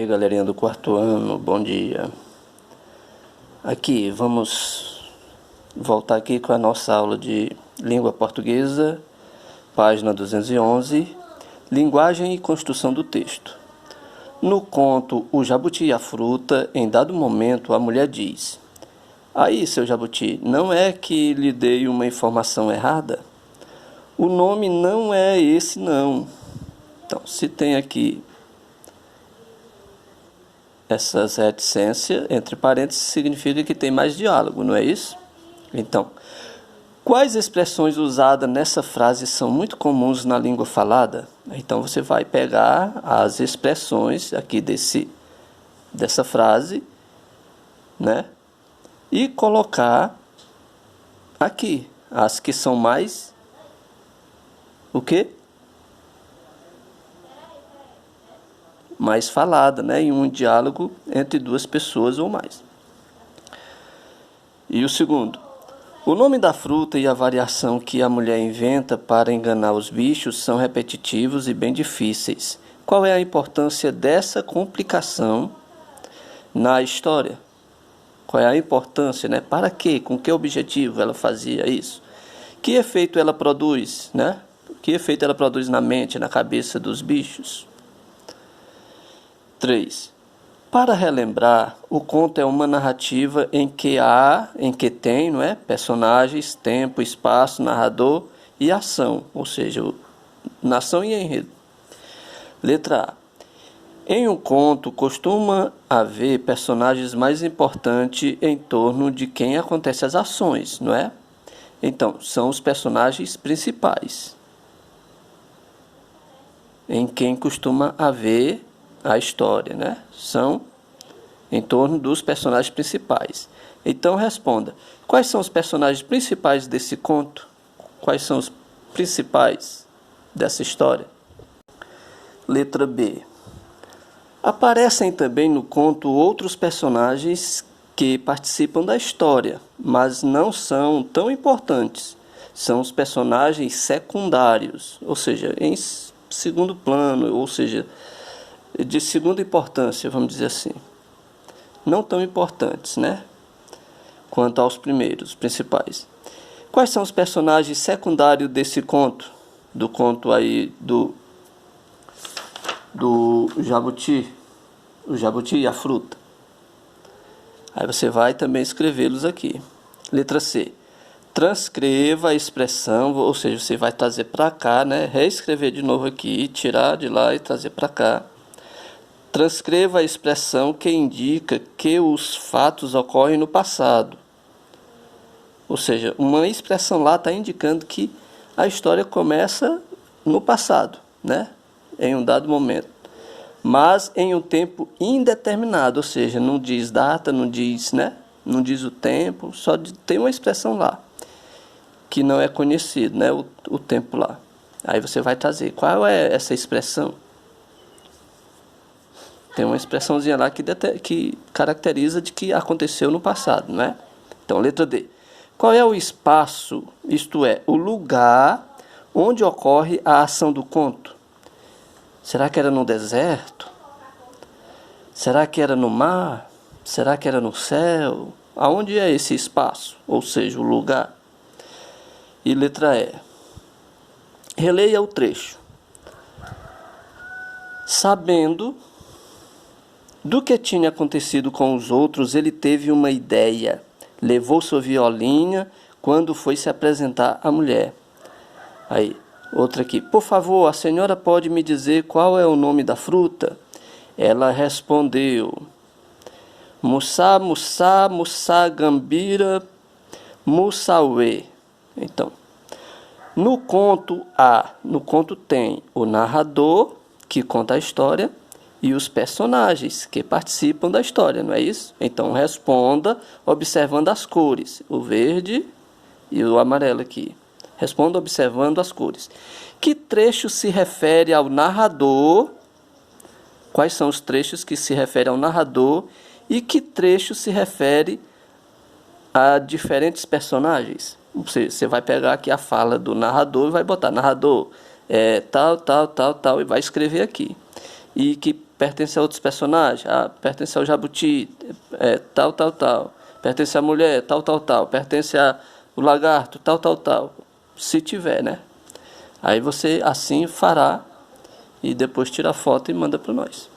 galerinha do quarto ano, bom dia. Aqui, vamos voltar aqui com a nossa aula de língua portuguesa, página 211, linguagem e construção do texto. No conto O Jabuti e a Fruta, em dado momento, a mulher diz: "Aí, seu Jabuti, não é que lhe dei uma informação errada? O nome não é esse, não." Então, se tem aqui essas reticências, entre parênteses, significa que tem mais diálogo, não é isso? Então, quais expressões usadas nessa frase são muito comuns na língua falada? Então, você vai pegar as expressões aqui dessa frase, né? E colocar aqui as que são mais o quê? Mais falada, né, em um diálogo entre duas pessoas ou mais. E o segundo, o nome da fruta e a variação que a mulher inventa para enganar os bichos são repetitivos e bem difíceis. Qual é a importância dessa complicação na história? Qual é a importância, né? Para quê? Com que objetivo ela fazia isso? Que efeito ela produz, né? Que efeito ela produz na mente, na cabeça dos bichos? 3. Para relembrar, o conto é uma narrativa em que tem, não é, personagens, tempo, espaço, narrador e ação, ou seja, nação e enredo. Letra A. Em um conto, costuma haver personagens mais importantes em torno de quem acontecem as ações, não é? Então, são os personagens principais, em quem costuma haver a história, né? São em torno dos personagens principais. Então responda: quais são os personagens principais desse conto? Quais são os principais dessa história? Letra B. Aparecem também no conto outros personagens que participam da história, mas não são tão importantes. São os personagens secundários, ou seja, em segundo plano, ou seja, de segunda importância, vamos dizer assim. Não tão importantes, né? Quanto aos primeiros, principais. Quais são os personagens secundários desse conto? Do conto aí do Jabuti, o Jabuti e a Fruta. Aí você vai também escrevê-los aqui. Letra C. Transcreva a expressão, ou seja, você vai trazer para cá, né? Reescrever de novo aqui, tirar de lá e trazer para cá. Transcreva a expressão que indica que os fatos ocorrem no passado. Ou seja, uma expressão lá está indicando que a história começa no passado, né? Em um dado momento. Mas em um tempo indeterminado, ou seja, não diz data, não diz, né? Não diz o tempo, só tem uma expressão lá, que não é conhecido, né? O tempo lá. Aí você vai trazer, qual é essa expressão? Tem uma expressãozinha lá que caracteriza de que aconteceu no passado, não é? Então, letra D. Qual é o espaço, isto é, o lugar onde ocorre a ação do conto? Será que era no deserto? Será que era no mar? Será que era no céu? Aonde é esse espaço, ou seja, o lugar? E letra E. Releia o trecho. Sabendo do que tinha acontecido com os outros, ele teve uma ideia. Levou sua violinha quando foi se apresentar à mulher. Aí, outra aqui. Por favor, a senhora pode me dizer qual é o nome da fruta? Ela respondeu: Mussá, mussá, mussá, gambira, mussauê. Então, no conto tem o narrador, que conta a história, e os personagens que participam da história, não é isso? Então responda observando as cores, o verde e o amarelo aqui. Responda observando as cores. Que trecho se refere ao narrador? Quais são os trechos que se referem ao narrador? E que trecho se refere a diferentes personagens? Você vai pegar aqui a fala do narrador e vai botar narrador tal, tal, tal, tal, e vai escrever aqui. E que pertence a outros personagens, pertence ao Jabuti, tal, tal, tal, pertence à mulher, tal, tal, tal, pertence ao lagarto, tal, tal, tal, se tiver, né? Aí você assim fará e depois tira a foto e manda para nós.